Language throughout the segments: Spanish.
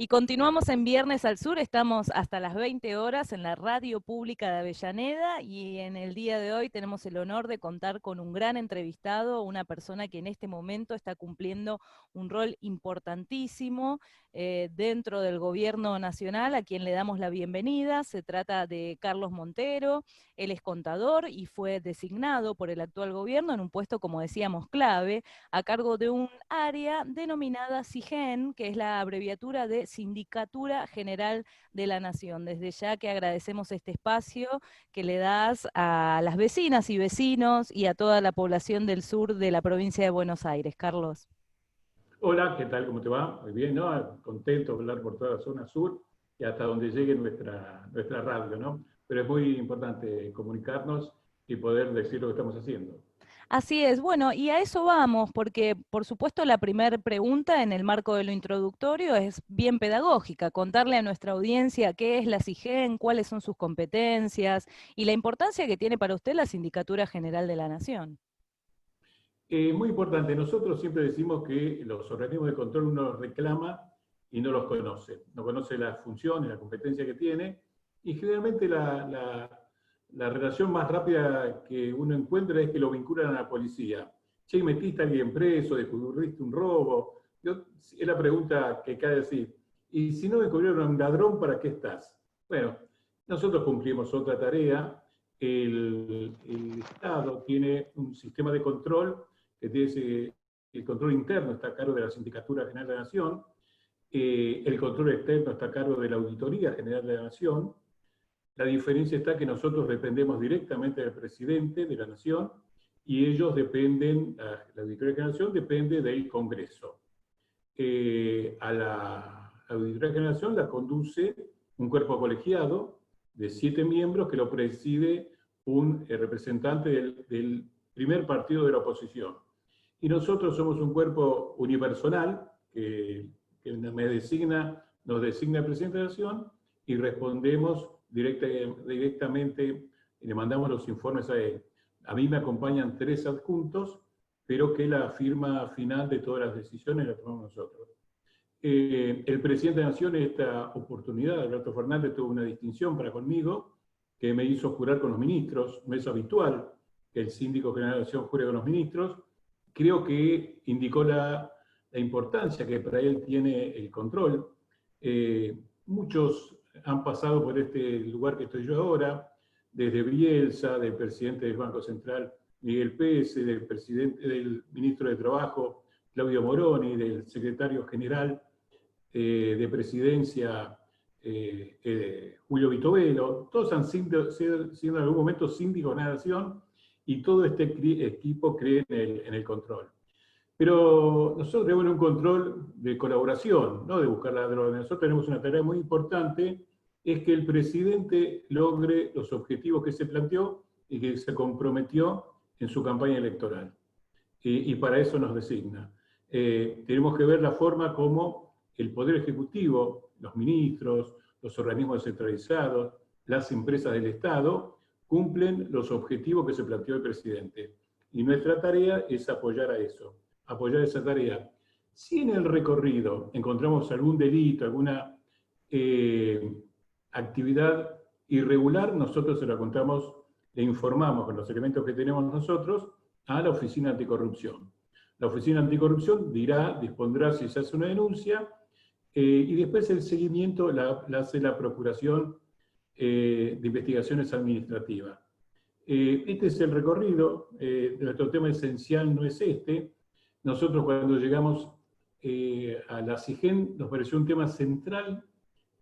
Y continuamos en Viernes al Sur, estamos hasta las 20 horas en la Radio Pública de Avellaneda y en el día de hoy tenemos el honor de contar con un gran entrevistado, una persona que en este momento está cumpliendo un rol importantísimo dentro del gobierno nacional, a quien le damos la bienvenida. Se trata de Carlos Montero. Él es contador y fue designado por el actual gobierno en un puesto, como decíamos, clave, a cargo de un área denominada SIGEN, que es la abreviatura de Sindicatura General de la Nación. Desde ya que agradecemos este espacio que le das a las vecinas y vecinos y a toda la población del sur de la provincia de Buenos Aires. Carlos. Hola, ¿qué tal? ¿Cómo te va? Muy bien, ¿no? Contento de hablar por toda la zona sur y hasta donde llegue nuestra radio, ¿no? Pero es muy importante comunicarnos y poder decir lo que estamos haciendo. Así es, bueno, y a eso vamos, porque por supuesto la primera pregunta en el marco de lo introductorio es bien pedagógica, contarle a nuestra audiencia qué es la SIGEN, cuáles son sus competencias y la importancia que tiene para usted la Sindicatura General de la Nación. Muy importante, nosotros siempre decimos que los organismos de control uno los reclama y no los conoce. No conoce las funciones, la competencia que tiene, y generalmente la relación más rápida que uno encuentra es que lo vinculan a la policía. Che, ¿metiste a alguien preso? ¿Descubriste un robo? Es la pregunta que cae decir. Y si no descubrieron a un ladrón, ¿para qué estás? Bueno, nosotros cumplimos otra tarea. El Estado tiene un sistema de control que tiene el control interno está a cargo de la Sindicatura General de la Nación, el control externo está a cargo de la Auditoría General de la Nación. La diferencia está que nosotros dependemos directamente del presidente de la Nación y ellos dependen, la Auditoría General de la Nación depende del Congreso. A la Auditoría General de la Nación la conduce un cuerpo colegiado de 7 miembros que lo preside un representante del primer partido de la oposición. Y nosotros somos un cuerpo unipersonal que nos designa el presidente de la Nación y respondemos directamente y le mandamos los informes a él. A mí me acompañan 3 adjuntos, pero que la firma final de todas las decisiones la tomamos nosotros. El presidente de la Nación en esta oportunidad, Alberto Fernández, tuvo una distinción para conmigo, que me hizo jurar con los ministros. No es habitual que el síndico general de la Nación jure con los ministros. Creo que indicó la importancia que para él tiene el control. Muchos han pasado por este lugar que estoy yo ahora, desde Bielsa, del presidente del Banco Central, Miguel Pese, del ministro de Trabajo, Claudio Moroni, del secretario general de Presidencia, Julio Vitovelo. Todos han sido en algún momento síndicos de la Nación, y todo este equipo cree en el control. Pero nosotros tenemos un control de colaboración, no de buscar ladrones. Nosotros tenemos una tarea muy importante, es que el presidente logre los objetivos que se planteó y que se comprometió en su campaña electoral. Y para eso nos designa. Tenemos que ver la forma como el Poder Ejecutivo, los ministros, los organismos descentralizados, las empresas del Estado, cumplen los objetivos que se planteó el presidente. Y nuestra tarea es apoyar a eso, apoyar esa tarea. Si en el recorrido encontramos algún delito, alguna actividad irregular, nosotros se la contamos, le informamos con los elementos que tenemos nosotros a la Oficina Anticorrupción. La Oficina Anticorrupción dispondrá si se hace una denuncia, y después el seguimiento la hace la Procuración de Investigaciones Administrativas. Este es el recorrido. Nuestro tema esencial no es este. Nosotros cuando llegamos a la SIGEN nos pareció un tema central,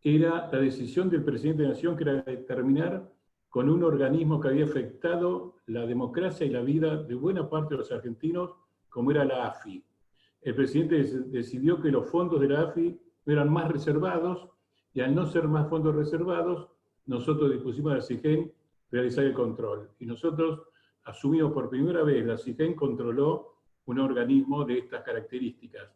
era la decisión del presidente de la Nación, que era determinar con un organismo que había afectado la democracia y la vida de buena parte de los argentinos, como era la AFI. El presidente decidió que los fondos de la AFI eran más reservados, y al no ser más fondos reservados, nosotros dispusimos a la SIGEN realizar el control. Y nosotros asumimos por primera vez, la SIGEN controló un organismo de estas características.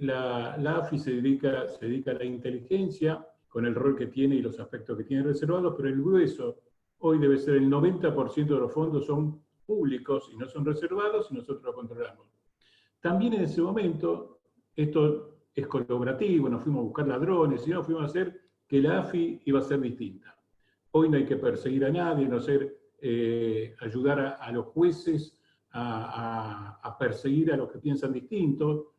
La AFI se dedica a la inteligencia, con el rol que tiene y los aspectos que tiene reservados, pero el grueso hoy debe ser el 90% de los fondos son públicos y no son reservados, y nosotros lo controlamos. También en ese momento, esto es colaborativo, nos fuimos a buscar ladrones, sino fuimos a hacer que la AFI iba a ser distinta. Hoy no hay que perseguir a nadie, no ayudar a los jueces a perseguir a los que piensan distinto,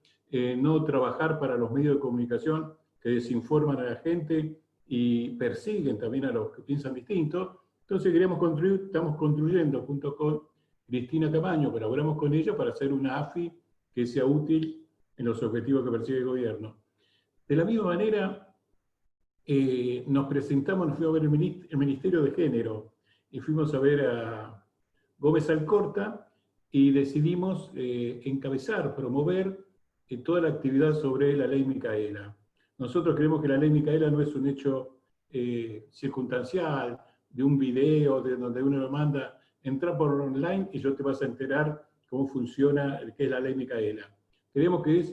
no trabajar para los medios de comunicación que desinforman a la gente y persiguen también a los que piensan distinto. Entonces estamos construyendo junto con Cristina Camaño, colaboramos con ella para hacer una AFI que sea útil en los objetivos que persigue el gobierno. De la misma manera, nos fuimos a ver el Ministerio de Género y fuimos a ver a Gómez Alcorta y decidimos encabezar, promover toda la actividad sobre la ley Micaela. Nosotros creemos que la ley Micaela no es un hecho circunstancial, de un video, de donde uno lo manda, entra por online y yo te vas a enterar cómo funciona, qué es la ley Micaela. Creemos que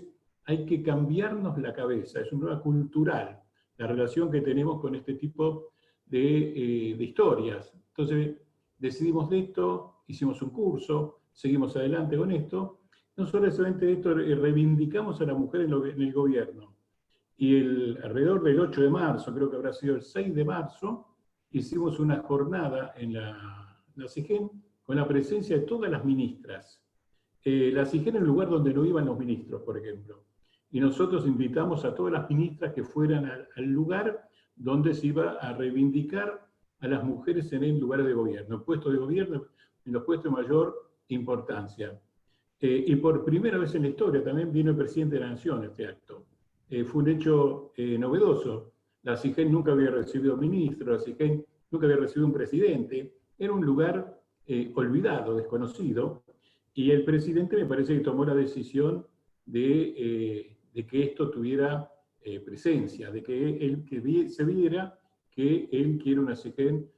hay que cambiarnos la cabeza, es un problema cultural, la relación que tenemos con este tipo de historias. Entonces decidimos de esto, hicimos un curso, seguimos adelante con esto. No solamente esto, reivindicamos a la mujer en el gobierno. Y alrededor del 8 de marzo, creo que habrá sido el 6 de marzo, hicimos una jornada en la CIGEN con la presencia de todas las ministras. La CIGEN era un lugar donde no iban los ministros, por ejemplo. Y nosotros invitamos a todas las ministras que fueran al lugar donde se iba a reivindicar a las mujeres en el lugar de gobierno, en puestos de gobierno, en los puestos de mayor importancia. Y por primera vez en la historia también vino el presidente de la Nación a este acto. Fue un hecho novedoso. La CIGEN nunca había recibido ministro, la CIGEN nunca había recibido un presidente. Era un lugar olvidado, desconocido, y el presidente me parece que tomó la decisión de que esto tuviera presencia, de que se viera que él quiere una CIGEN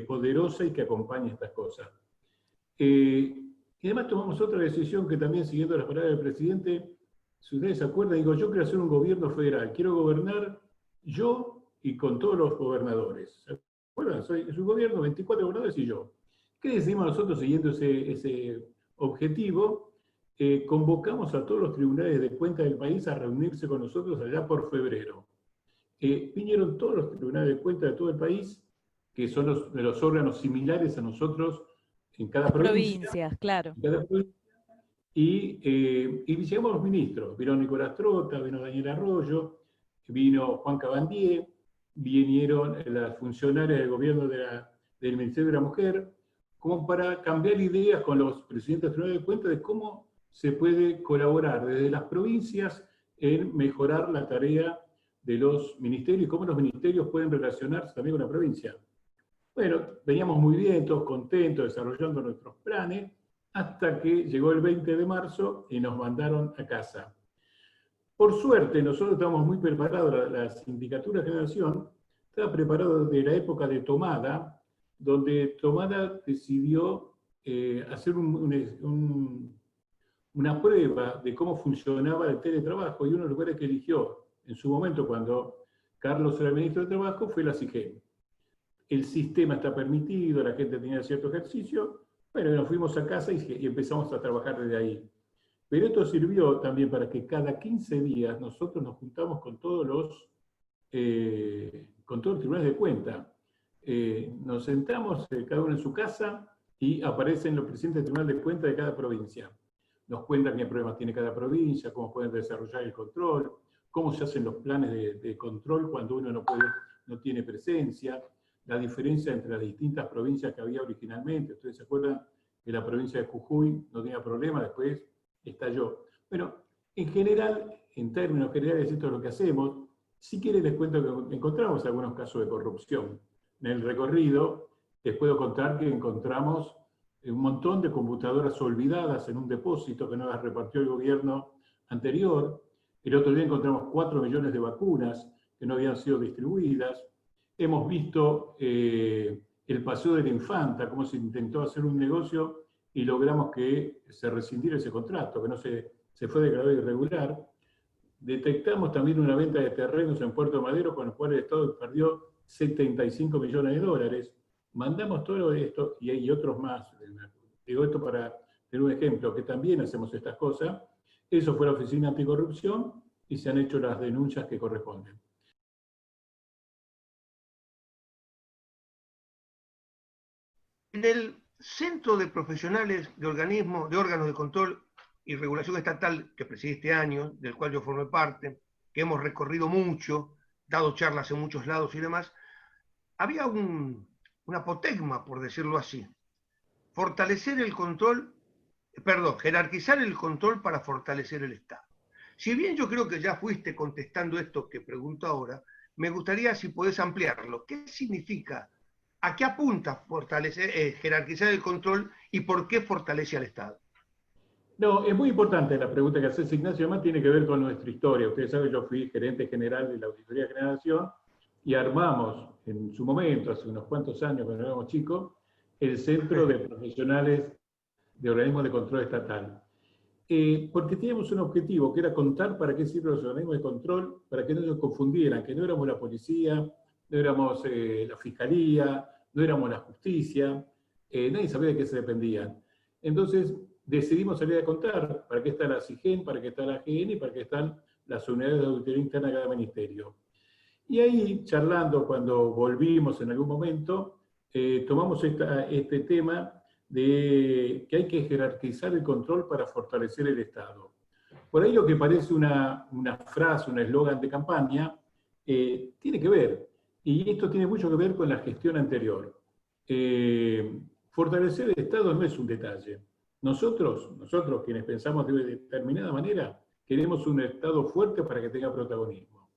poderosa y que acompañe estas cosas. Y además tomamos otra decisión que también, siguiendo las palabras del presidente, si ustedes se acuerdan, digo, yo quiero hacer un gobierno federal, quiero gobernar yo y con todos los gobernadores. ¿Se acuerdan? Es un gobierno, 24 gobernadores y yo. ¿Qué decimos nosotros siguiendo ese objetivo? Convocamos a todos los tribunales de cuentas del país a reunirse con nosotros allá por febrero. Vinieron todos los tribunales de cuentas de todo el país, que son los órganos similares a nosotros en cada provincia. Claro. En cada provincia. Y llegamos los ministros. Vino Nicolás Trota, vino Daniel Arroyo, vino Juan Cabandier, vinieron las funcionarias del gobierno del Ministerio de la Mujer, como para cambiar ideas con los presidentes de cuentas de cómo se puede colaborar desde las provincias en mejorar la tarea de los ministerios y cómo los ministerios pueden relacionarse también con la provincia. Bueno, veníamos muy bien, todos contentos, desarrollando nuestros planes, hasta que llegó el 20 de marzo y nos mandaron a casa. Por suerte, nosotros estábamos muy preparados, la Sindicatura de Generación estaba preparada de la época de Tomada, donde Tomada decidió hacer una prueba de cómo funcionaba el teletrabajo, y uno de los lugares que eligió en su momento, cuando Carlos era ministro de Trabajo, fue la CIGEN. El sistema está permitido, la gente tenía cierto ejercicio. Bueno, nos fuimos a casa y empezamos a trabajar desde ahí. Pero esto sirvió también para que cada 15 días nosotros nos juntamos con todos los tribunales de cuenta. Nos sentamos cada uno en su casa y aparecen los presidentes del tribunal de cuenta de cada provincia. Nos cuentan qué problemas tiene cada provincia, cómo pueden desarrollar el control, cómo se hacen los planes de control cuando uno no tiene presencia, la diferencia entre las distintas provincias que había originalmente. Ustedes se acuerdan que la provincia de Jujuy no tenía problema, después estalló. Bueno, en general, en términos generales, esto es lo que hacemos. Si quieren les cuento que encontramos algunos casos de corrupción. En el recorrido les puedo contar que encontramos un montón de computadoras olvidadas en un depósito que no las repartió el gobierno anterior. El otro día encontramos 4 millones de vacunas que no habían sido distribuidas. Hemos visto el paseo de la Infanta, cómo se intentó hacer un negocio y logramos que se rescindiera ese contrato, que no se fue declarado irregular. Detectamos también una venta de terrenos en Puerto Madero, con el cual el Estado perdió 75 millones de dólares. Mandamos todo esto, y hay otros más. Digo esto para tener un ejemplo, que también hacemos estas cosas. Eso fue la Oficina Anticorrupción, y se han hecho las denuncias que corresponden. En el Centro de Profesionales de órganos de control y regulación estatal que presidí este año, del cual yo formé parte, que hemos recorrido mucho, dado charlas en muchos lados y demás, había un apotegma, por decirlo así. Fortalecer el control, jerarquizar el control para fortalecer el Estado. Si bien yo creo que ya fuiste contestando esto que pregunto ahora, me gustaría si podés ampliarlo. ¿Qué significa? ¿A qué apunta jerarquizar el control y por qué fortalece al Estado? No, es muy importante la pregunta que haces, Ignacio, además tiene que ver con nuestra historia. Ustedes saben, yo fui gerente general de la Auditoría de Generación y armamos en su momento, hace unos cuantos años, cuando éramos chicos, el Centro de Profesionales de Organismos de Control Estatal. Porque teníamos un objetivo, que era contar para qué sirven los organismos de control, para que no nos confundieran, que no éramos la policía, no éramos la fiscalía, no éramos la justicia, nadie sabía de qué se dependían. Entonces decidimos salir a contar para qué está la SIGEN, para qué está la AGN y para qué están las unidades de auditoría interna de cada ministerio. Y ahí, charlando, cuando volvimos en algún momento, tomamos este tema de que hay que jerarquizar el control para fortalecer el Estado. Por ahí lo que parece una frase, un eslogan de campaña, tiene que ver, y esto tiene mucho que ver con la gestión anterior. Fortalecer el Estado no es un detalle. Nosotros quienes pensamos de determinada manera, queremos un Estado fuerte para que tenga protagonismo.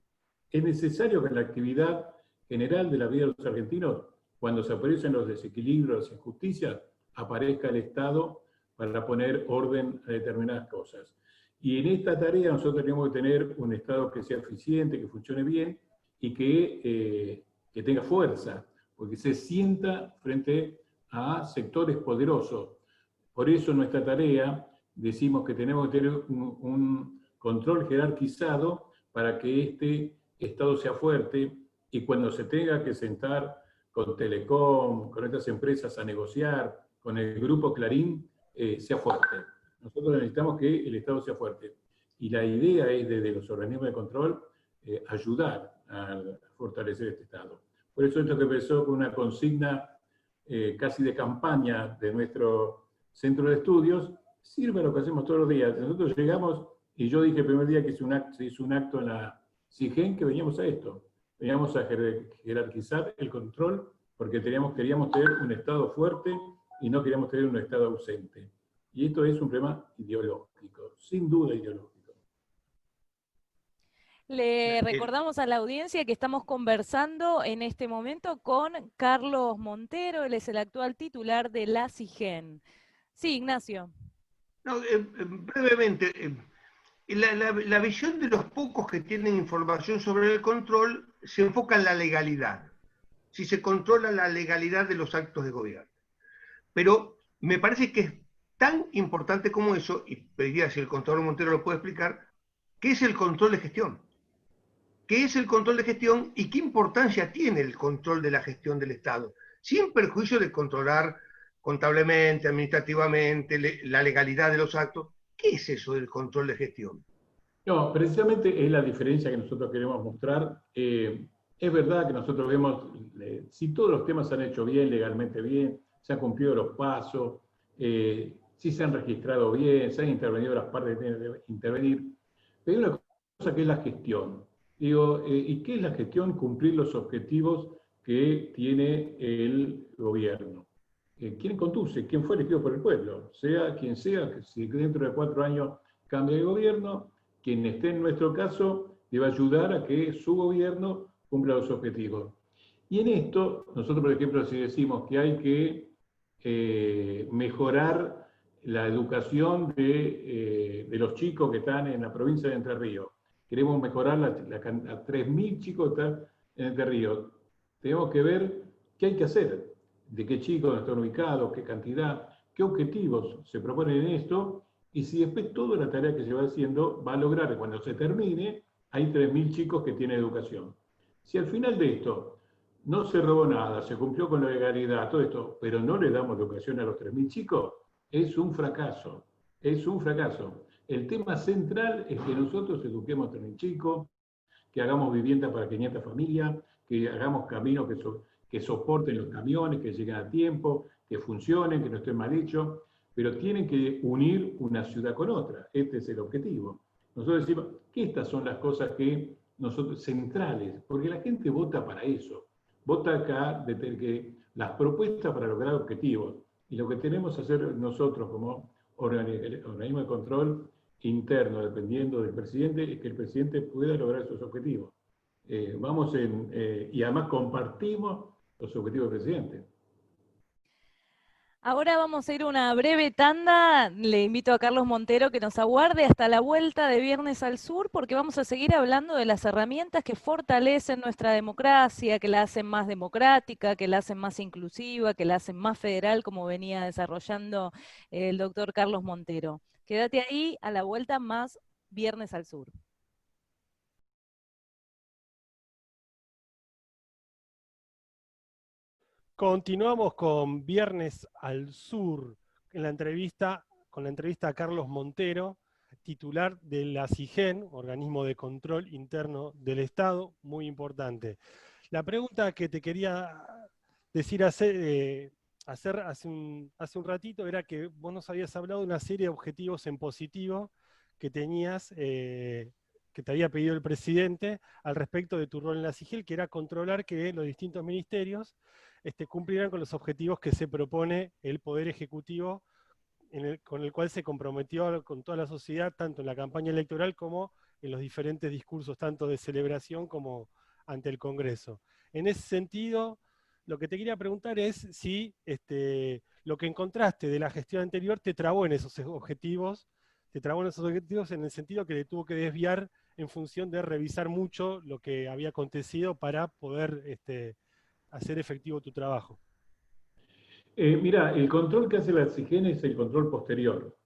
Es necesario que en la actividad general de la vida de los argentinos, cuando se aparecen los desequilibrios, las injusticias, aparezca el Estado para poner orden a determinadas cosas. Y en esta tarea nosotros tenemos que tener un Estado que sea eficiente, que funcione bien y que tenga fuerza, porque se sienta frente a sectores poderosos. Por eso en nuestra tarea decimos que tenemos que tener un control jerarquizado para que este Estado sea fuerte y cuando se tenga que sentar con Telecom, con estas empresas a negociar, con el grupo Clarín, sea fuerte. Nosotros necesitamos que el Estado sea fuerte. Y la idea es, desde los organismos de control, ayudar a fortalecer este Estado. Por eso esto que empezó con una consigna casi de campaña de nuestro centro de estudios, sirve a lo que hacemos todos los días. Nosotros llegamos, y yo dije el primer día que se hizo un acto en la SIGEN, que veníamos a esto. Veníamos a jerarquizar el control porque queríamos tener un Estado fuerte y no queríamos tener un Estado ausente. Y esto es un problema ideológico, sin duda ideológico. Le recordamos a la audiencia que estamos conversando en este momento con Carlos Montero, él es el actual titular de la SIGEN. Sí, Ignacio. No, brevemente, la visión de los pocos que tienen información sobre el control se enfoca en la legalidad, si se controla la legalidad de los actos de gobierno. Pero me parece que es tan importante como eso, y pediría si el contador Montero lo puede explicar, ¿qué es el control de gestión? ¿Qué es el control de gestión y qué importancia tiene el control de la gestión del Estado? Sin perjuicio de controlar contablemente, administrativamente, la legalidad de los actos. ¿Qué es eso del control de gestión? No, precisamente es la diferencia que nosotros queremos mostrar. Es verdad que nosotros vemos, si todos los temas se han hecho bien, legalmente bien, se han cumplido los pasos, si se han registrado bien, se han intervenido las partes que tienen que intervenir, pero hay una cosa que es la gestión. Digo, ¿y qué es la gestión? Cumplir los objetivos que tiene el gobierno. ¿Quién conduce? ¿Quién fue elegido por el pueblo? Sea quien sea, que si dentro de 4 años cambia de gobierno, quien esté en nuestro caso debe ayudar a que su gobierno cumpla los objetivos. Y en esto, nosotros por ejemplo, si decimos que hay que mejorar la educación de los chicos que están en la provincia de Entre Ríos, queremos mejorar a 3.000 chicos que están en Entre Ríos, tenemos que ver qué hay que hacer, de qué chicos están ubicados, qué cantidad, qué objetivos se proponen en esto, y si después toda la tarea que se va haciendo va a lograr que cuando se termine, hay 3.000 chicos que tienen educación. Si al final de esto no se robó nada, se cumplió con la legalidad, todo esto, pero no le damos educación a los 3.000 chicos, es un fracaso, es un fracaso. El tema central es que nosotros eduquemos a los chicos, que hagamos vivienda para 500 familias, que hagamos caminos que soporten los camiones, que lleguen a tiempo, que funcionen, que no estén mal hechos, pero tienen que unir una ciudad con otra. Este es el objetivo. Nosotros decimos que estas son las cosas que nosotros, centrales, porque la gente vota para eso. Vota acá de que las propuestas para lograr objetivos. Y lo que tenemos que hacer nosotros como organismo de control interno, dependiendo del presidente, es que el presidente pueda lograr esos objetivos. Y además compartimos los objetivos del presidente. Ahora vamos a ir a una breve tanda. Le invito a Carlos Montero que nos aguarde hasta la vuelta de Viernes al Sur, porque vamos a seguir hablando de las herramientas que fortalecen nuestra democracia, que la hacen más democrática, que la hacen más inclusiva, que la hacen más federal, como venía desarrollando el doctor Carlos Montero. Quédate ahí, a la vuelta más Viernes al Sur. Continuamos con Viernes al Sur, con la entrevista a Carlos Montero, titular de la CIGEN, Organismo de Control Interno del Estado, muy importante. La pregunta que te quería decir hacer hace un ratito era que vos nos habías hablado de una serie de objetivos en positivo que tenías, que te había pedido el presidente al respecto de tu rol en la CIGEN, que era controlar que los distintos ministerios cumplirán con los objetivos que se propone el Poder Ejecutivo, con el cual se comprometió con toda la sociedad, tanto en la campaña electoral como en los diferentes discursos, tanto de celebración como ante el Congreso. En ese sentido, lo que te quería preguntar es si lo que encontraste de la gestión anterior te trabó en esos objetivos, en el sentido que le tuvo que desviar en función de revisar mucho lo que había acontecido para poder hacer efectivo tu trabajo. Mira, el control que hace la CIGEN es el control posterior.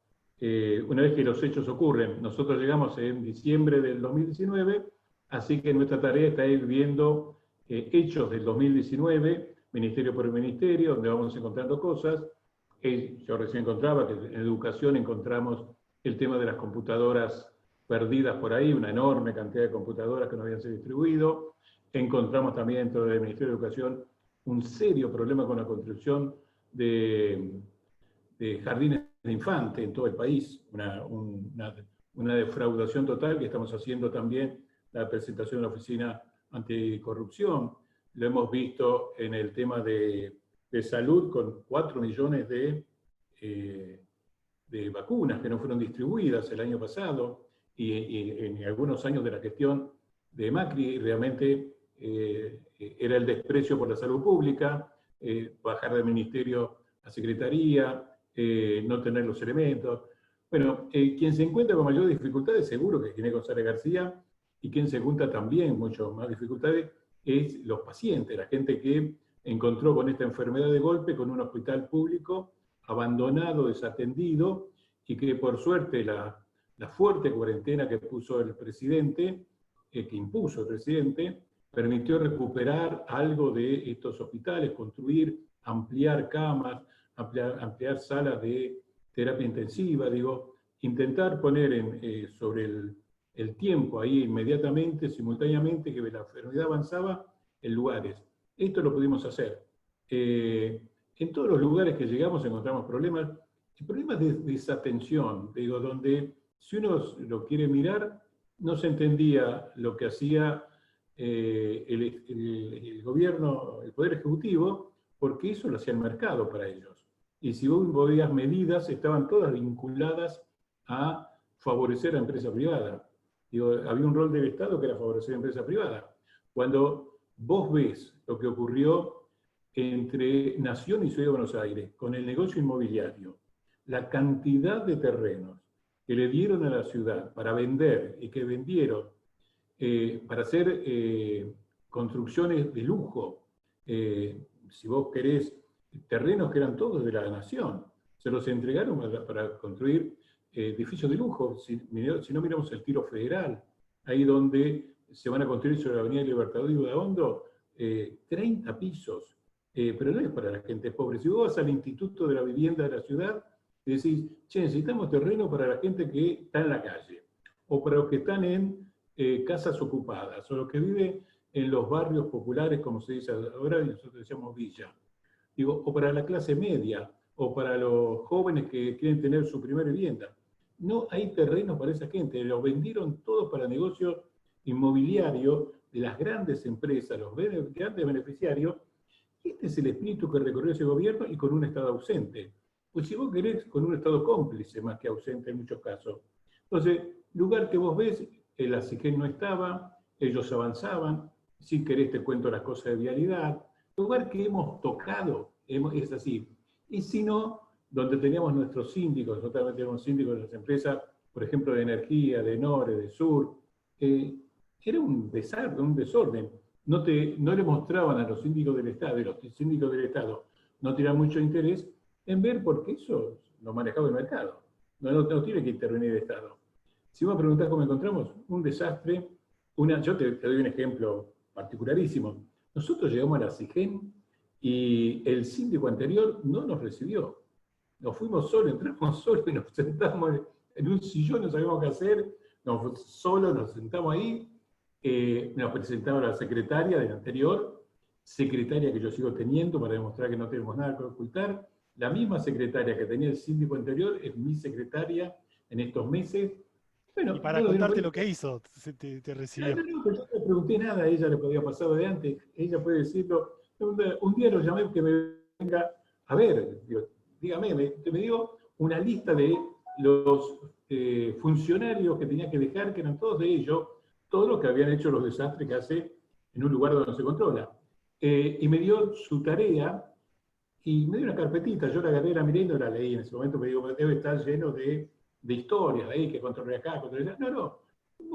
Una vez que los hechos ocurren, nosotros llegamos en diciembre del 2019, así que nuestra tarea está ir viendo hechos del 2019, ministerio por ministerio, donde vamos encontrando cosas. Yo recién encontraba que en educación encontramos el tema de las computadoras perdidas por ahí, una enorme cantidad de computadoras que no habían sido distribuidas. Encontramos también dentro del Ministerio de Educación un serio problema con la construcción de jardines de infantes en todo el país, una defraudación total que estamos haciendo también la presentación de la Oficina Anticorrupción. Lo hemos visto en el tema de salud con 4 millones de vacunas que no fueron distribuidas el año pasado y en algunos años de la gestión de Macri realmente era el desprecio por la salud pública, bajar del ministerio a secretaría, no tener los elementos. Bueno, quien se encuentra con mayor dificultades seguro que es Ginés González García, y quien se encuentra también mucho más dificultades es los pacientes, la gente que encontró con esta enfermedad de golpe con un hospital público abandonado, desatendido, y que por suerte la fuerte cuarentena que puso el presidente, que impuso el presidente, permitió recuperar algo de estos hospitales, construir, ampliar camas, ampliar salas de terapia intensiva, intentar poner sobre el tiempo ahí inmediatamente, simultáneamente, que la enfermedad avanzaba en lugares. Esto lo pudimos hacer. En todos los lugares que llegamos encontramos problemas de desatención, donde si uno lo quiere mirar, no se entendía lo que hacía el gobierno, el Poder Ejecutivo, porque eso lo hacía el mercado para ellos. Y si vos veías medidas, estaban todas vinculadas a favorecer a empresa privada. Había un rol del Estado que era favorecer a empresa privada. Cuando vos ves lo que ocurrió entre Nación y Ciudad de Buenos Aires, con el negocio inmobiliario, la cantidad de terrenos que le dieron a la ciudad para vender y que vendieron para hacer construcciones de lujo, si vos querés, terrenos que eran todos de la Nación, se los entregaron para construir edificios de lujo. Si no miramos el Tiro Federal, ahí donde se van a construir sobre la Avenida Libertador y Udaondo, 30 pisos, pero no es para la gente pobre. Si vos vas al Instituto de la Vivienda de la ciudad, y decís, che, necesitamos terreno para la gente que está en la calle, o para los que están en casas ocupadas, o los que viven en los barrios populares, como se dice ahora, y nosotros decíamos villa. Digo, o para la clase media, o para los jóvenes que quieren tener su primera vivienda. No hay terreno para esa gente, los vendieron todos para negocios inmobiliarios de las grandes empresas, los grandes beneficiarios. Este es el espíritu que recorrió ese gobierno y con un Estado ausente. Pues si vos querés, con un Estado cómplice más que ausente en muchos casos. Entonces, lugar que vos ves, la SIGEN no estaba, ellos avanzaban, si querés te cuento las cosas de vialidad, lugar que hemos tocado, es así. Y si no, donde teníamos nuestros síndicos, nosotros también tenemos síndicos de las empresas, por ejemplo, de energía, de Nore, de Sur, era un desastre, un desorden. No le mostraban a los síndicos del Estado, y los síndicos del Estado no tenían mucho interés en ver porque eso lo manejaba el mercado. No tiene que intervenir el Estado. Si vos me preguntás cómo encontramos, un desastre, yo te doy un ejemplo particularísimo. Nosotros llegamos a la SIGEN y el síndico anterior no nos recibió. Nos fuimos solos, entramos solos y nos sentamos en un sillón, no sabíamos qué hacer, solos nos sentamos ahí, nos presentaba la secretaria del anterior, secretaria que yo sigo teniendo para demostrar que no tenemos nada que ocultar, la misma secretaria que tenía el síndico anterior es mi secretaria en estos meses. Bueno, y para contarte lo que hizo, te recibió. No, yo no le pregunté nada a ella, lo que había pasado de antes, ella puede decirlo. Un día lo llamé que me venga a ver, digo, dígame, me dio una lista de los funcionarios que tenía que dejar, que eran todos de ellos, todos los que habían hecho los desastres que hace en un lugar donde no se controla. Y me dio su tarea, y me dio una carpetita, yo la agarré, la miré y no la leí en ese momento, me digo, debe estar lleno de historias, ahí que controlé acá, controlé allá. No,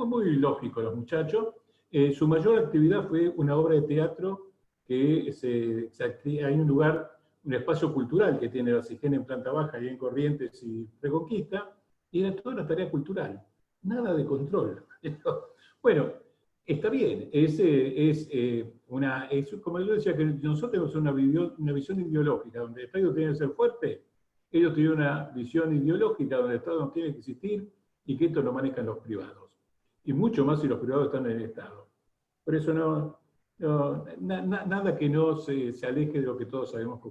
muy lógico los muchachos. Su mayor actividad fue una obra de teatro que hay un lugar, un espacio cultural que tiene la SIGEN en planta baja, y en Corrientes y Reconquista, y era toda una tarea cultural, nada de control. Bueno, está bien, como yo decía, que nosotros tenemos una visión ideológica, donde el Estado tiene que ser fuerte, ellos tienen una visión ideológica donde el Estado no tiene que existir y que esto lo manejan los privados. Y mucho más si los privados están en el Estado. Por eso nada que no se aleje de lo que todos sabemos que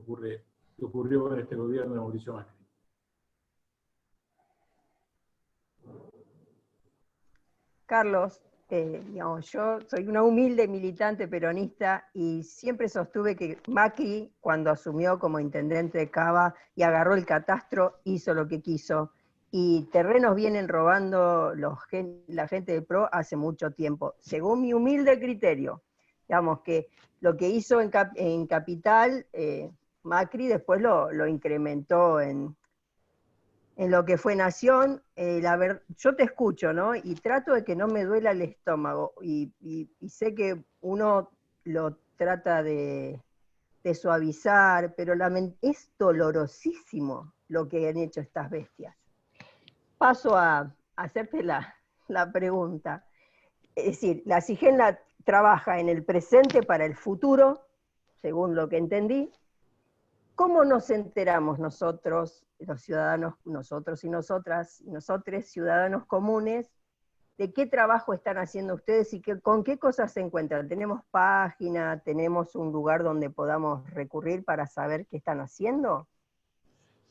ocurrió en este gobierno de Mauricio Macri. Carlos, yo soy una humilde militante peronista y siempre sostuve que Macri, cuando asumió como intendente de Cava y agarró el catastro, hizo lo que quiso. Y terrenos vienen robando la gente del PRO hace mucho tiempo. Según mi humilde criterio, digamos que lo que hizo en Capital, Macri después lo incrementó en lo que fue Nación. Yo te escucho, ¿no? Y trato de que no me duela el estómago, y sé que uno lo trata de suavizar, pero es dolorosísimo lo que han hecho estas bestias. Paso a hacerte la pregunta. Es decir, la SIGEN trabaja en el presente para el futuro, según lo que entendí. ¿Cómo nos enteramos nosotros, los ciudadanos, nosotros y nosotras, nosotres, ciudadanos comunes, de qué trabajo están haciendo ustedes y con qué cosas se encuentran? ¿Tenemos página? ¿Tenemos un lugar donde podamos recurrir para saber qué están haciendo?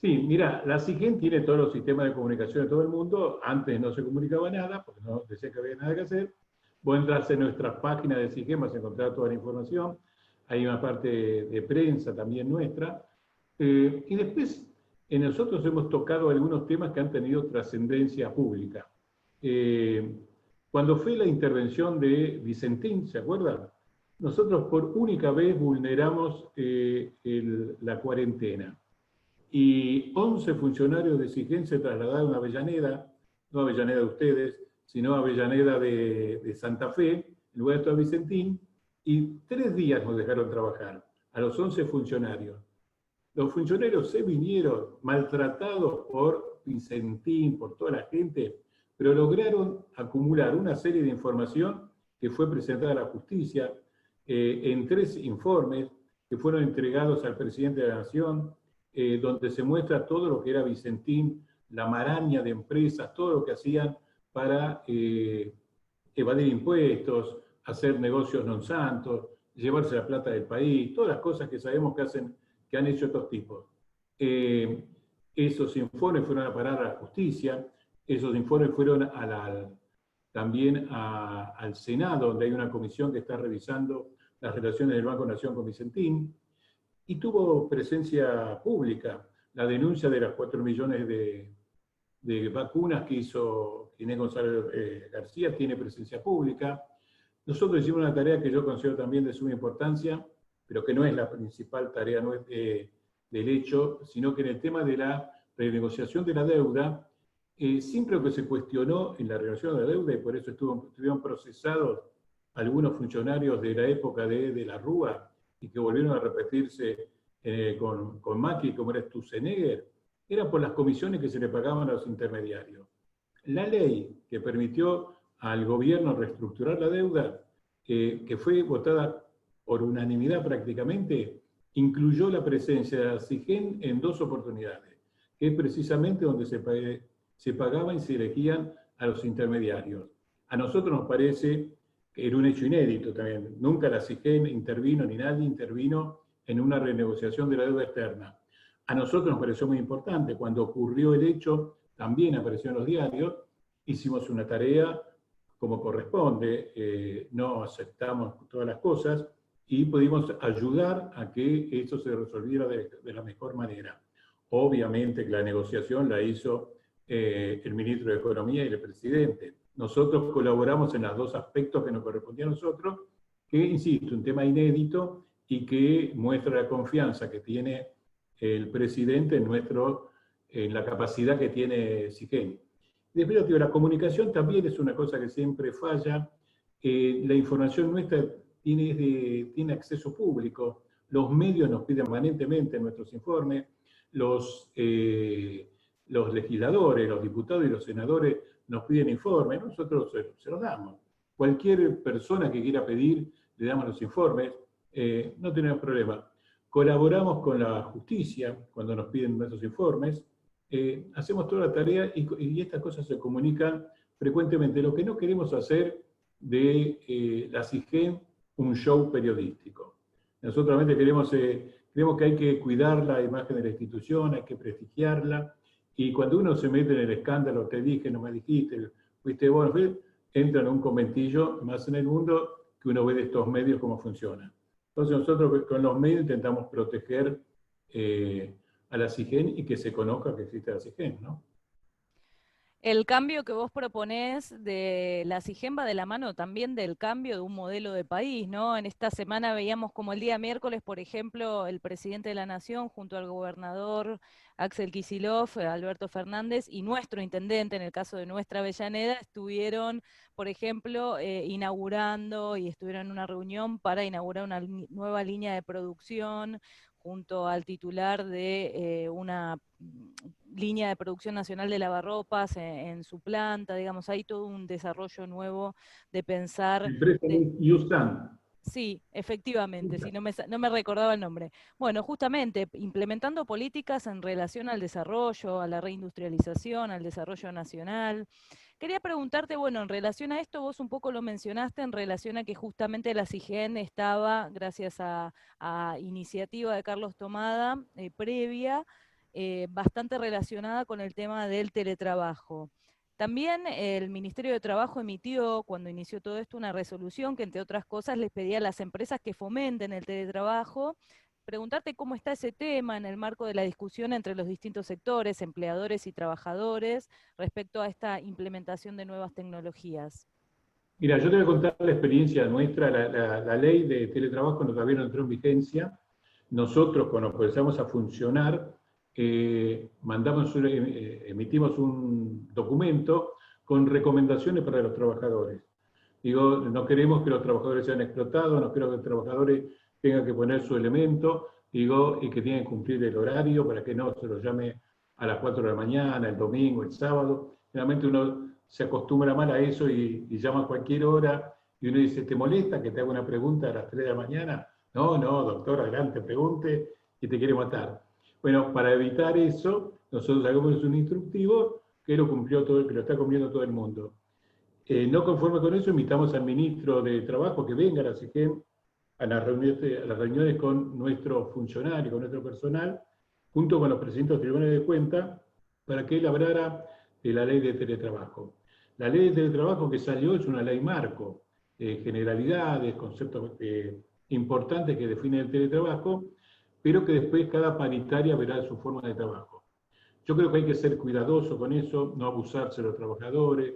Sí, mira, la SIGEN tiene todos los sistemas de comunicación de todo el mundo. Antes no se comunicaba nada, porque no decía que había nada que hacer. Vos entras en nuestras páginas de SIGEN, vas a encontrar toda la información. Hay una parte de prensa también nuestra. Y después, nosotros hemos tocado algunos temas que han tenido trascendencia pública. Cuando fue la intervención de Vicentín, ¿se acuerdan? Nosotros por única vez vulneramos la cuarentena. Y 11 funcionarios de SIGEN se trasladaron a Avellaneda, no a Avellaneda de ustedes, sino a Avellaneda de Santa Fe, en lugar de todo Vicentín, y 3 días nos dejaron trabajar, a los 11 funcionarios. Los funcionarios se vinieron maltratados por Vicentín, por toda la gente, pero lograron acumular una serie de información que fue presentada a la justicia en 3 informes que fueron entregados al presidente de la Nación, donde se muestra todo lo que era Vicentín, la maraña de empresas, todo lo que hacían para evadir impuestos, hacer negocios non santos, llevarse la plata del país, todas las cosas que sabemos que han hecho estos tipos. Esos informes fueron a parar a la justicia, esos informes fueron también al Senado, donde hay una comisión que está revisando las relaciones del Banco Nación con Vicentín, y tuvo presencia pública. La denuncia de las 4 millones de vacunas que hizo Inés González García tiene presencia pública. Nosotros hicimos una tarea que yo considero también de suma importancia, pero que no es la principal tarea del hecho, sino que en el tema de la renegociación de la deuda, siempre lo que se cuestionó en la renegociación de la deuda, y por eso estuvieron procesados algunos funcionarios de la época de la Rúa, y que volvieron a repetirse con Macri, como era Sturzenegger, era por las comisiones que se le pagaban a los intermediarios. La ley que permitió al gobierno reestructurar la deuda, que fue votada por unanimidad prácticamente, incluyó la presencia de la SIGEN en 2 oportunidades, que es precisamente donde se pagaban y se elegían a los intermediarios. A nosotros nos parece que era un hecho inédito también. Nunca la SIGEN intervino, ni nadie intervino en una renegociación de la deuda externa. A nosotros nos pareció muy importante. Cuando ocurrió el hecho, también apareció en los diarios, hicimos una tarea como corresponde, no aceptamos todas las cosas, y pudimos ayudar a que esto se resolviera de la mejor manera. Obviamente que la negociación la hizo el ministro de Economía y el presidente. Nosotros colaboramos en los 2 aspectos que nos correspondían a nosotros, que, insisto, un tema inédito y que muestra la confianza que tiene el presidente en la capacidad que tiene SIGEN. Después, la comunicación también es una cosa que siempre falla. La información nuestra tiene acceso público. Los medios nos piden permanentemente nuestros informes. Los legisladores, los diputados y los senadores nos piden informes. Nosotros se los damos. Cualquier persona que quiera pedir, le damos los informes. No tenemos problema. Colaboramos con la justicia cuando nos piden nuestros informes. Hacemos toda la tarea y estas cosas se comunican frecuentemente. Lo que no queremos hacer de la SIGEN un show periodístico. Nosotros realmente creemos que hay que cuidar la imagen de la institución, hay que prestigiarla, y cuando uno se mete en el escándalo, te dije, no me dijiste, fuiste vos, entra en un conventillo más en el mundo que uno ve de estos medios cómo funcionan. Entonces nosotros con los medios intentamos proteger a la SIGEN y que se conozca que existe la SIGEN, ¿no? El cambio que vos proponés de la SIGEN va de la mano también del cambio de un modelo de país, ¿no? En esta semana veíamos como el día miércoles, por ejemplo, el presidente de la Nación junto al gobernador Axel Kicillof, Alberto Fernández, y nuestro intendente, en el caso de nuestra Avellaneda, estuvieron, por ejemplo, inaugurando y estuvieron en una reunión para inaugurar una nueva línea de producción junto al titular de una línea de producción nacional de lavarropas en su planta, digamos, hay todo un desarrollo nuevo de pensar... Sí, efectivamente, sí, no me recordaba el nombre. Bueno, justamente, implementando políticas en relación al desarrollo, a la reindustrialización, al desarrollo nacional. Quería preguntarte, bueno, en relación a esto, vos un poco lo mencionaste en relación a que justamente la SIGEN estaba, gracias a iniciativa de Carlos Tomada, previa, bastante relacionada con el tema del teletrabajo. También el Ministerio de Trabajo emitió, cuando inició todo esto, una resolución que, entre otras cosas, les pedía a las empresas que fomenten el teletrabajo. Preguntarte cómo está ese tema en el marco de la discusión entre los distintos sectores, empleadores y trabajadores, respecto a esta implementación de nuevas tecnologías. Mira, yo te voy a contar la experiencia nuestra. La ley de teletrabajo todavía no entró en vigencia. Nosotros, cuando empezamos a funcionar, emitimos un documento con recomendaciones para los trabajadores. Digo, no queremos que los trabajadores sean explotados, no queremos que los trabajadores tengan que poner su elemento, digo, y que tienen que cumplir el horario para que no se los llame a las 4 de la mañana, el domingo, el sábado. Generalmente uno se acostumbra mal a eso y llama a cualquier hora, y uno dice, ¿te molesta que te haga una pregunta a las 3 de la mañana? No, doctor, adelante, pregunte, y te quiere matar. Bueno, para evitar eso, nosotros hagamos un instructivo que lo cumplió todo, que lo está cumpliendo todo el mundo. No conforme con eso, invitamos al ministro de Trabajo que venga a la SIGEN a las reuniones con nuestros funcionarios, con nuestro personal, junto con los presidentes de los tribunales de cuentas, para que él hablara de la ley de teletrabajo. La ley de teletrabajo que salió es una ley marco, generalidades, conceptos importantes que definen el teletrabajo, pero que después cada paritaria verá su forma de trabajo. Yo creo que hay que ser cuidadoso con eso, no abusarse de los trabajadores,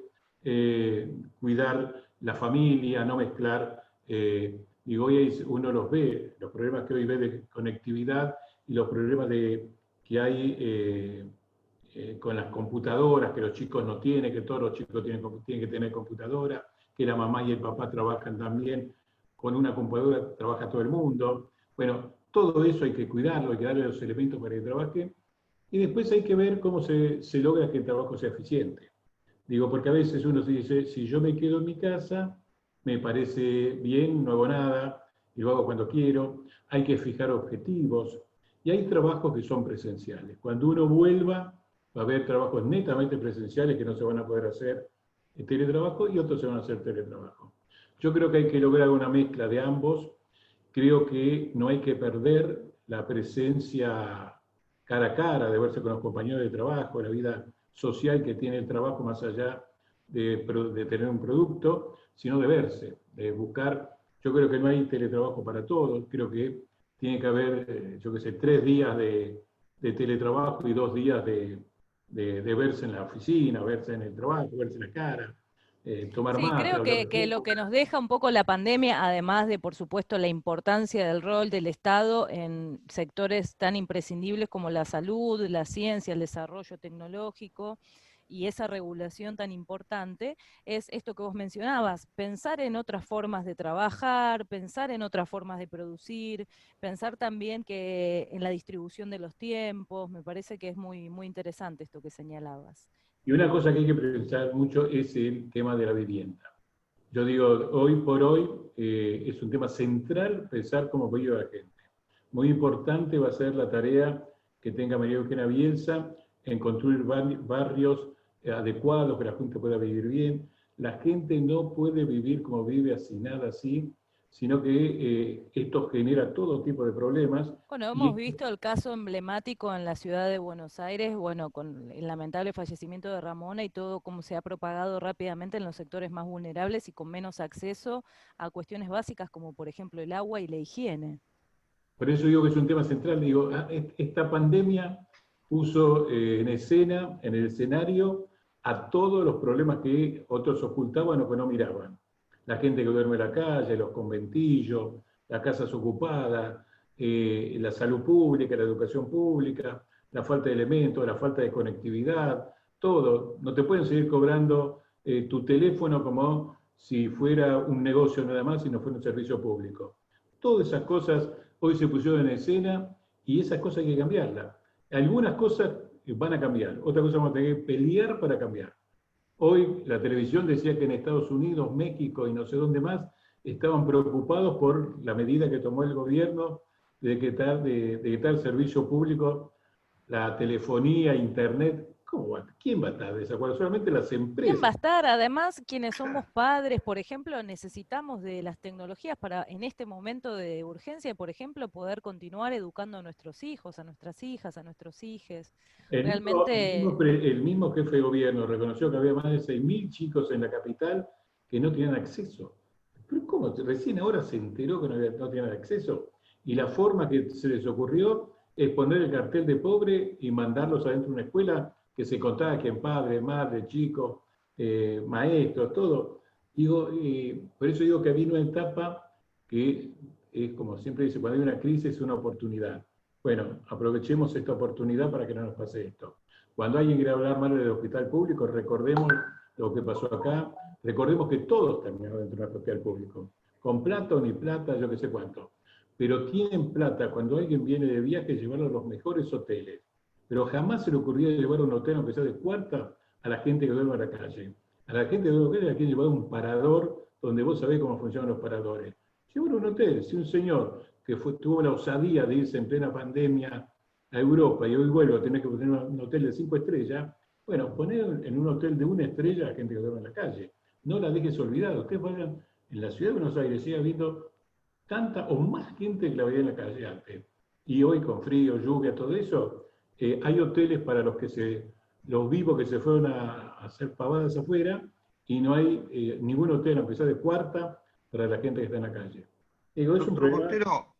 cuidar la familia, no mezclar. Digo, hoy uno los ve, los problemas que hoy ve de conectividad y los problemas que hay con las computadoras, que los chicos no tienen, que todos los chicos tienen que tener computadora, que la mamá y el papá trabajan también, con una computadora trabaja todo el mundo. Bueno, todo eso hay que cuidarlo, hay que darle los elementos para que trabajen, y después hay que ver cómo se logra que el trabajo sea eficiente. Digo, porque a veces uno se dice, si yo me quedo en mi casa, me parece bien, no hago nada, y lo hago cuando quiero, hay que fijar objetivos, y hay trabajos que son presenciales. Cuando uno vuelva, va a haber trabajos netamente presenciales que no se van a poder hacer en teletrabajo, y otros se van a hacer teletrabajo. Yo creo que hay que lograr una mezcla de ambos. Creo que no hay que perder la presencia cara a cara, de verse con los compañeros de trabajo, la vida social que tiene el trabajo más allá de tener un producto, sino de verse, de buscar. Yo creo que no hay teletrabajo para todos, creo que tiene que haber, yo qué sé, 3 días de teletrabajo y 2 días de verse en la oficina, verse en el trabajo, verse en la cara. Tomar Sí, mate, creo hablar que lo que nos deja un poco la pandemia, además de, por supuesto, la importancia del rol del Estado en sectores tan imprescindibles como la salud, la ciencia, el desarrollo tecnológico y esa regulación tan importante, es esto que vos mencionabas, pensar en otras formas de trabajar, pensar en otras formas de producir, pensar también que en la distribución de los tiempos. Me parece que es muy, muy interesante esto que señalabas. Y una cosa que hay que pensar mucho es el tema de la vivienda. Yo digo, hoy por hoy es un tema central pensar cómo vive la gente. Muy importante va a ser la tarea que tenga María Eugenia Bielsa en construir barrios adecuados, que la gente pueda vivir bien. La gente no puede vivir como vive así, nada así, sino que esto genera todo tipo de problemas. Bueno, hemos visto el caso emblemático en la ciudad de Buenos Aires, bueno, con el lamentable fallecimiento de Ramona y todo cómo se ha propagado rápidamente en los sectores más vulnerables y con menos acceso a cuestiones básicas como por ejemplo el agua y la higiene. Por eso digo que es un tema central. Digo, esta pandemia puso en escena, en el escenario, a todos los problemas que otros ocultaban o que no miraban. La gente que duerme en la calle, los conventillos, las casas ocupadas, la salud pública, la educación pública, la falta de elementos, la falta de conectividad, todo. No te pueden seguir cobrando tu teléfono como si fuera un negocio nada más y no fuera un servicio público. Todas esas cosas hoy se pusieron en escena y esas cosas hay que cambiarlas. Algunas cosas van a cambiar, otras cosas vamos a tener que pelear para cambiar. Hoy la televisión decía que en Estados Unidos, México y no sé dónde más estaban preocupados por la medida que tomó el gobierno de quitar servicio público, la telefonía, internet. ¿Cómo va? ¿Quién va a estar de desacuerdo? Solamente las empresas. ¿Quién va a estar? Además, quienes somos padres, por ejemplo, necesitamos de las tecnologías para en este momento de urgencia, por ejemplo, poder continuar educando a nuestros hijos, a nuestras hijas, a nuestros hijes. Realmente... El mismo jefe de gobierno reconoció que había más de 6.000 chicos en la capital que no tenían acceso. ¿Pero cómo? Recién ahora se enteró que no tenían acceso. Y la forma que se les ocurrió es poner el cartel de pobre y mandarlos adentro de una escuela que se contagien padres, madres, chicos, maestros, todo. Digo, por eso digo que había una etapa que es como siempre dice, cuando hay una crisis es una oportunidad. Bueno, aprovechemos esta oportunidad para que no nos pase esto. Cuando alguien quiere hablar mal del hospital público, recordemos lo que pasó acá, recordemos que todos terminaron dentro del hospital público, con plata o ni plata, yo qué sé cuánto. Pero tienen plata cuando alguien viene de viaje, llevarlo a los mejores hoteles. Pero jamás se le ocurría llevar a un hotel, aunque sea de cuarta, a la gente que duerme en la calle. A la gente que duerme en la calle hay que llevar a un parador donde vos sabés cómo funcionan los paradores. Llevar a un hotel, si un señor que tuvo la osadía de irse en plena pandemia a Europa y hoy vuelvo a tener que poner un hotel de 5 estrellas, bueno, poner en un hotel de 1 estrella a la gente que duerme en la calle. No la dejes olvidada. Ustedes vayan en la ciudad de Buenos Aires, sigue habiendo tanta o más gente que la veía en la calle antes. Y hoy con frío, lluvia, todo eso, hay hoteles para los vivos que se fueron a hacer pavadas afuera, y no hay ningún hotel, a pesar de cuarta, para la gente que está en la calle. Digo, es un Doctor problema. Montero,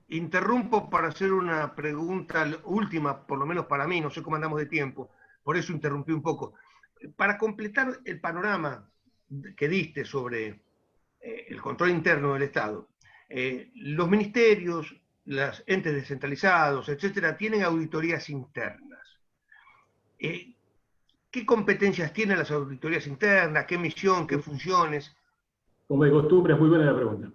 interrumpo para hacer una pregunta última, por lo menos para mí, no sé cómo andamos de tiempo, por eso interrumpí un poco. Para completar el panorama que diste sobre el control interno del Estado, los ministerios, los entes descentralizados, etcétera, tienen auditorías internas. ¿Qué competencias tienen las auditorías internas? ¿Qué misión? ¿Qué funciones? Como de costumbre, es muy buena la pregunta.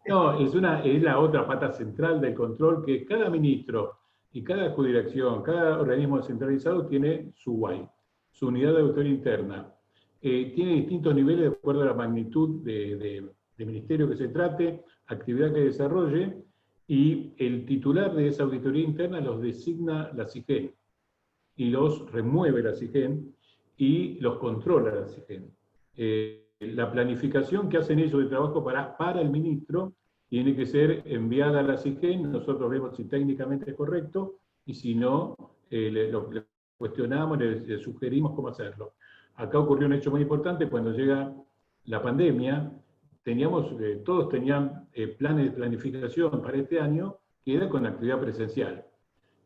No, es la otra pata central del control, que cada ministro y cada subdirección, cada organismo descentralizado tiene su UAI, su unidad de auditoría interna. Tiene distintos niveles de acuerdo a la magnitud de ministerio que se trate, actividad que desarrolle, y el titular de esa auditoría interna los designa la SIGEN, y los remueve la SIGEN, y los controla la SIGEN. La planificación que hacen ellos de trabajo para el ministro tiene que ser enviada a la SIGEN, nosotros vemos si técnicamente es correcto, y si no, le cuestionamos, le sugerimos cómo hacerlo. Acá ocurrió un hecho muy importante: cuando llega la pandemia, todos tenían planes de planificación para este año que era con actividad presencial.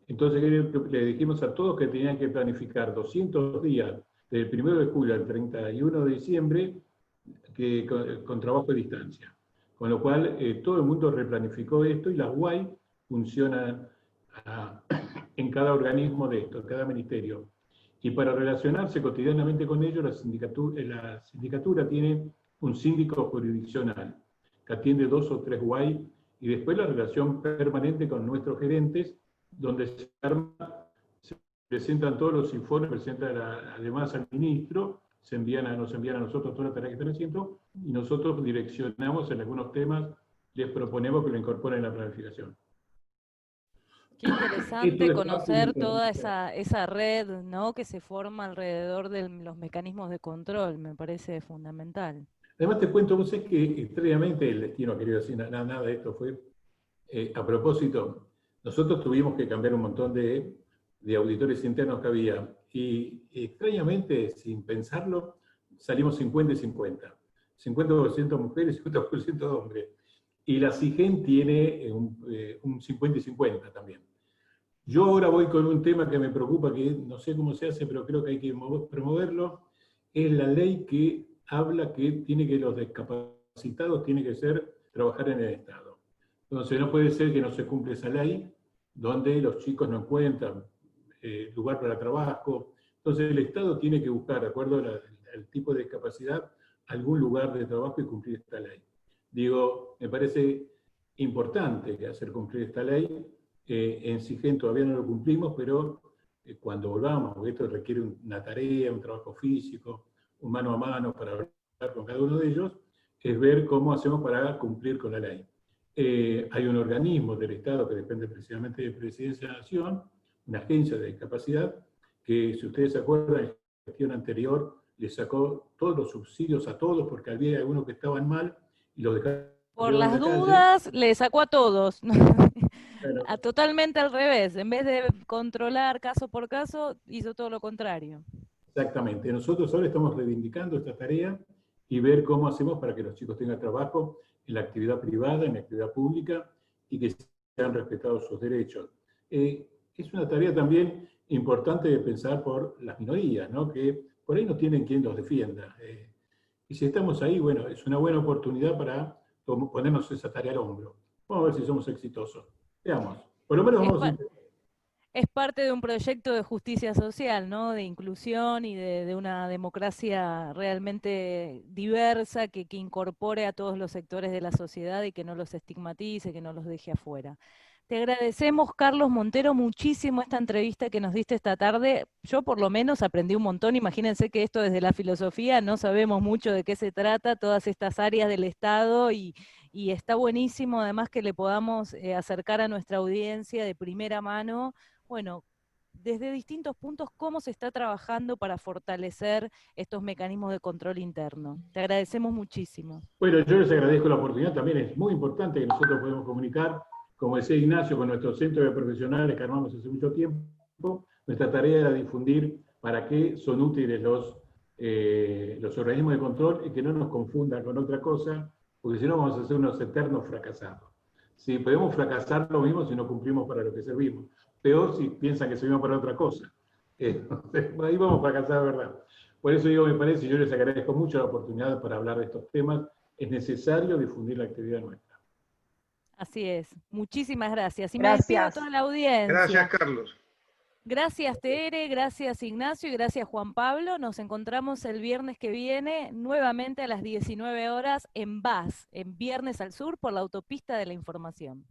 Entonces le dijimos a todos que tenían que planificar 200 días, del 1 de julio al 31 de diciembre, con trabajo a distancia. Con lo cual, todo el mundo replanificó esto, y las UAI funcionan en cada organismo de esto, en cada ministerio. Y para relacionarse cotidianamente con ellos, la sindicatura tiene un síndico jurisdiccional que atiende 2 o 3 UAI, y después la relación permanente con nuestros gerentes, donde se presentan todos los informes, presentan además al ministro, nos envían a nosotros toda la tarea que están haciendo, y nosotros direccionamos en algunos temas, les proponemos que lo incorporen en la planificación. Qué interesante conocer toda esa red, ¿no?, que se forma alrededor de los mecanismos de control, me parece fundamental. Además te cuento, vos sabés que extrañamente el destino, querido decir, nada de esto fue a propósito. Nosotros tuvimos que cambiar un montón de auditores internos que había, y extrañamente, sin pensarlo, salimos 50 y 50. 50% mujeres y 50% hombres. Y la SIGEN tiene un 50 y 50 también. Yo ahora voy con un tema que me preocupa, que no sé cómo se hace, pero creo que hay que promoverlo. Es la ley que habla que los discapacitados tienen que trabajar en el Estado. Entonces no puede ser que no se cumpla esa ley, donde los chicos no encuentran lugar para trabajo. Entonces el Estado tiene que buscar, de acuerdo al tipo de discapacidad, algún lugar de trabajo y cumplir esta ley. Digo, me parece importante que hacer cumplir esta ley. En SIGEN todavía no lo cumplimos, pero cuando volvamos, porque esto requiere una tarea, un trabajo físico, un mano a mano para hablar con cada uno de ellos, es ver cómo hacemos para cumplir con la ley. Hay un organismo del Estado que depende precisamente de Presidencia de la Nación, una agencia de discapacidad, que, si ustedes se acuerdan, en la gestión anterior le sacó todos los subsidios a todos, porque había algunos que estaban mal y los dejaron. Por las dudas, le sacó a todos. Claro. Totalmente al revés. En vez de controlar caso por caso, hizo todo lo contrario. Exactamente. Nosotros ahora estamos reivindicando esta tarea y ver cómo hacemos para que los chicos tengan trabajo en la actividad privada, en la actividad pública, y que sean respetados sus derechos. Es una tarea también importante de pensar por las minorías, ¿no?, que por ahí no tienen quien los defienda. Y si estamos ahí, bueno, es una buena oportunidad para ponernos esa tarea al hombro. Vamos a ver si somos exitosos. Veamos. Por lo menos vamos a intentar. Es parte de un proyecto de justicia social, ¿no?, de inclusión y de una democracia realmente diversa que incorpore a todos los sectores de la sociedad y que no los estigmatice, que no los deje afuera. Te agradecemos, Carlos Montero, muchísimo esta entrevista que nos diste esta tarde. Yo por lo menos aprendí un montón. Imagínense que esto desde la filosofía no sabemos mucho de qué se trata, todas estas áreas del Estado, y está buenísimo además que le podamos acercar a nuestra audiencia de primera mano, bueno, desde distintos puntos, cómo se está trabajando para fortalecer estos mecanismos de control interno. Te agradecemos muchísimo. Bueno, yo les agradezco la oportunidad. También es muy importante que nosotros podamos comunicar, como decía Ignacio, con nuestro centro de profesionales que armamos hace mucho tiempo. Nuestra tarea era difundir para qué son útiles los organismos de control y que no nos confundan con otra cosa, porque si no vamos a ser unos eternos fracasados. Si podemos fracasar lo mismo si no cumplimos para lo que servimos. Peor si piensan que servimos para otra cosa. Ahí vamos a fracasar, ¿verdad? Por eso digo, me parece, y yo les agradezco mucho la oportunidad para hablar de estos temas. Es necesario difundir la actividad nuestra. Así es. Muchísimas gracias. Y Gracias. me despido a toda la audiencia. Gracias, Carlos. Gracias, Tere, gracias, Ignacio, y gracias, Juan Pablo. Nos encontramos el viernes que viene, nuevamente a las 19 horas, en VAS, en Viernes al Sur, por la Autopista de la Información.